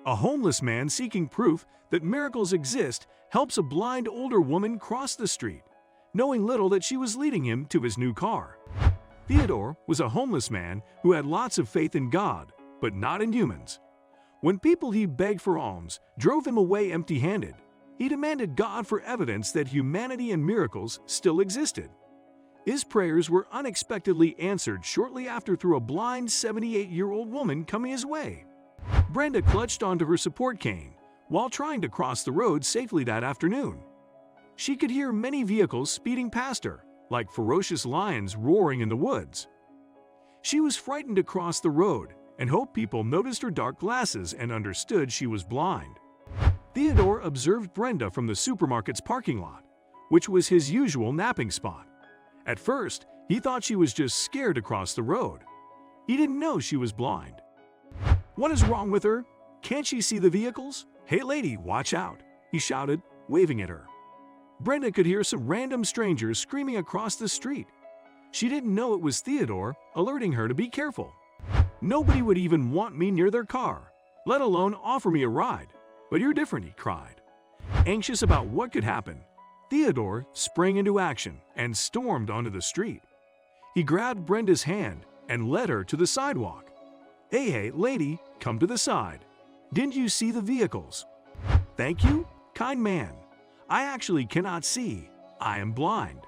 A homeless man seeking proof that miracles exist helps a blind older woman cross the street, knowing little that she was leading him to his new car. Theodore was a homeless man who had lots of faith in God, but not in humans. When people he begged for alms drove him away empty-handed, he demanded God for evidence that humanity and miracles still existed. His prayers were unexpectedly answered shortly after through a blind 78-year-old woman coming his way. Brenda clutched onto her support cane while trying to cross the road safely that afternoon. She could hear many vehicles speeding past her, like ferocious lions roaring in the woods. She was frightened to cross the road and hoped people noticed her dark glasses and understood she was blind. Theodore observed Brenda from the supermarket's parking lot, which was his usual napping spot. At first, he thought she was just scared to cross the road. He didn't know she was blind. "What is wrong with her? Can't she see the vehicles? Hey lady, watch out!" he shouted, waving at her. Brenda could hear some random strangers screaming across the street. She didn't know it was Theodore, alerting her to be careful. "Nobody would even want me near their car, let alone offer me a ride. But you're different," he cried. Anxious about what could happen, Theodore sprang into action and stormed onto the street. He grabbed Brenda's hand and led her to the sidewalk. Hey, lady, come to the side. Didn't you see the vehicles?" "Thank you, kind man. I actually cannot see. I am blind.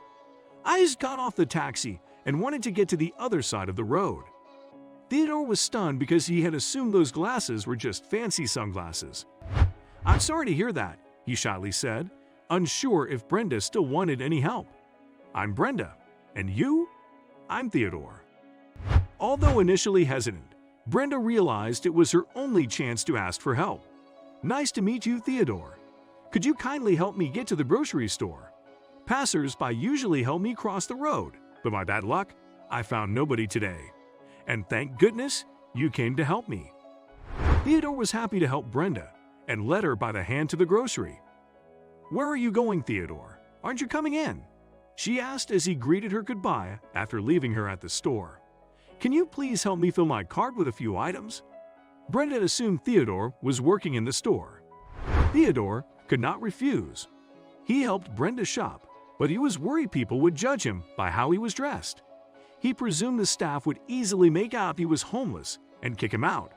I just got off the taxi and wanted to get to the other side of the road." Theodore was stunned because he had assumed those glasses were just fancy sunglasses. "I'm sorry to hear that," he shyly said, unsure if Brenda still wanted any help. "I'm Brenda. And you?" "I'm Theodore." Although initially hesitant, Brenda realized it was her only chance to ask for help. "Nice to meet you, Theodore. Could you kindly help me get to the grocery store? Passers-by usually help me cross the road, but by bad luck, I found nobody today. And thank goodness you came to help me." Theodore was happy to help Brenda and led her by the hand to the grocery. "Where are you going, Theodore? Aren't you coming in?" she asked as he greeted her goodbye after leaving her at the store. "Can you please help me fill my cart with a few items?" Brenda assumed Theodore was working in the store. Theodore could not refuse. He helped Brenda shop, but he was worried people would judge him by how he was dressed. He presumed the staff would easily make out he was homeless and kick him out.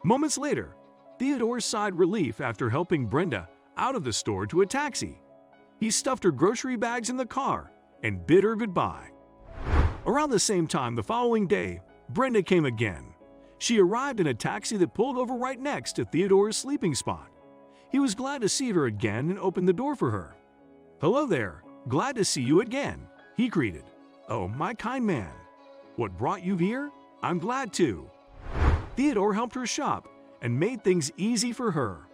Moments later, Theodore sighed relief after helping Brenda out of the store to a taxi. He stuffed her grocery bags in the car and bid her goodbye. Around the same time the following day, Brenda came again. She arrived in a taxi that pulled over right next to Theodore's sleeping spot. He was glad to see her again and opened the door for her. "Hello there, glad to see you again," he greeted. "Oh, my kind man. What brought you here? I'm glad too." Theodore helped her shop and made things easy for her.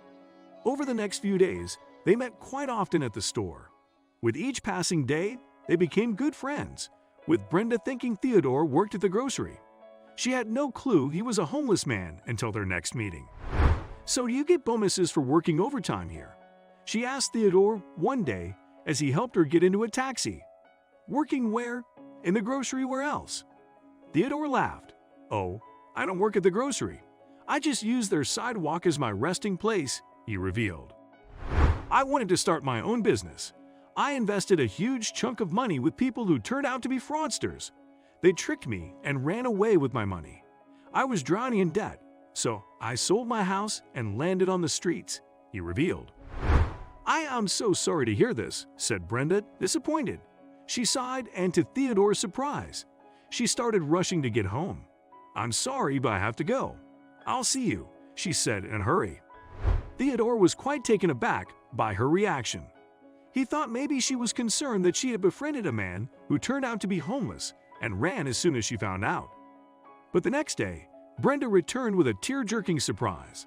Over the next few days, they met quite often at the store. With each passing day, they became good friends, with Brenda thinking Theodore worked at the grocery. She had no clue he was a homeless man until their next meeting. "So do you get bonuses for working overtime here?" she asked Theodore one day as he helped her get into a taxi. "Working where? In the grocery, where else?" Theodore laughed. "Oh, I don't work at the grocery. I just use their sidewalk as my resting place," he revealed. "I wanted to start my own business. I invested a huge chunk of money with people who turned out to be fraudsters. They tricked me and ran away with my money. I was drowning in debt, so I sold my house and landed on the streets," he revealed. "I am so sorry to hear this," said Brenda, disappointed. She sighed, and to Theodore's surprise, she started rushing to get home. "I'm sorry, but I have to go. I'll see you," she said in a hurry. Theodore was quite taken aback by her reaction. He thought maybe she was concerned that she had befriended a man who turned out to be homeless and ran as soon as she found out. But the next day, Brenda returned with a tear-jerking surprise.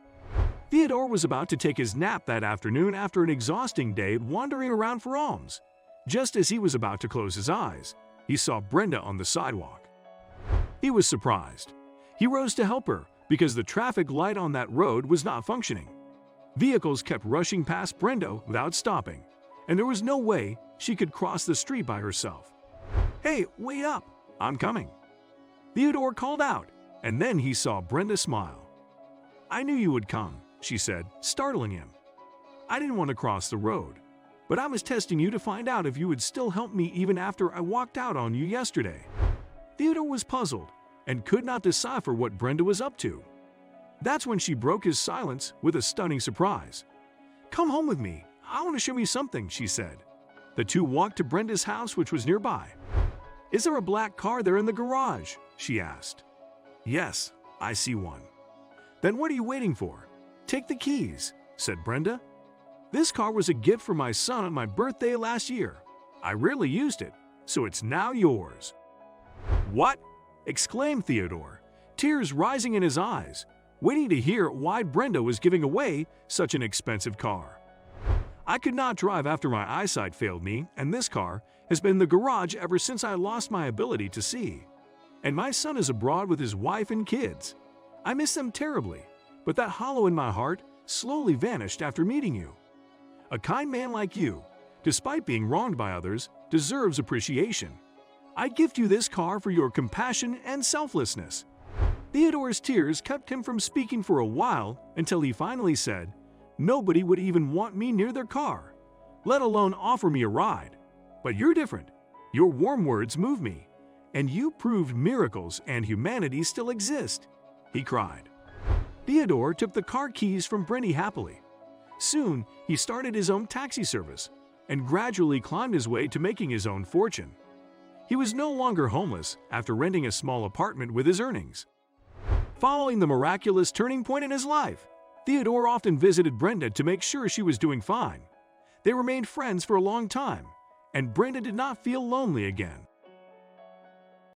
Theodore was about to take his nap that afternoon after an exhausting day wandering around for alms. Just as he was about to close his eyes, he saw Brenda on the sidewalk. He was surprised. He rose to help her because the traffic light on that road was not functioning. Vehicles kept rushing past Brenda without stopping, and there was no way she could cross the street by herself. "Hey, wait up! I'm coming!" Theodore called out, and then he saw Brenda smile. "I knew you would come," she said, startling him. "I didn't want to cross the road, but I was testing you to find out if you would still help me even after I walked out on you yesterday." Theodore was puzzled and could not decipher what Brenda was up to. That's when she broke his silence with a stunning surprise. "Come home with me. I want to show you something," she said. The two walked to Brenda's house, which was nearby. "Is there a black car there in the garage?" she asked. "Yes, I see one." "Then what are you waiting for? Take the keys," said Brenda. "This car was a gift from my son on my birthday last year. I rarely used it, so it's now yours." "What?" exclaimed Theodore, tears rising in his eyes, waiting to hear why Brenda was giving away such an expensive car. "I could not drive after my eyesight failed me, and this car has been in the garage ever since I lost my ability to see. And my son is abroad with his wife and kids. I miss them terribly, but that hollow in my heart slowly vanished after meeting you. A kind man like you, despite being wronged by others, deserves appreciation. I gift you this car for your compassion and selflessness." Theodore's tears kept him from speaking for a while until he finally said, "Nobody would even want me near their car, let alone offer me a ride. But you're different. Your warm words move me, and you proved miracles and humanity still exist," he cried. Theodore took the car keys from Brenda happily. Soon, he started his own taxi service and gradually climbed his way to making his own fortune. He was no longer homeless after renting a small apartment with his earnings. Following the miraculous turning point in his life, Theodore often visited Brenda to make sure she was doing fine. They remained friends for a long time, and Brenda did not feel lonely again.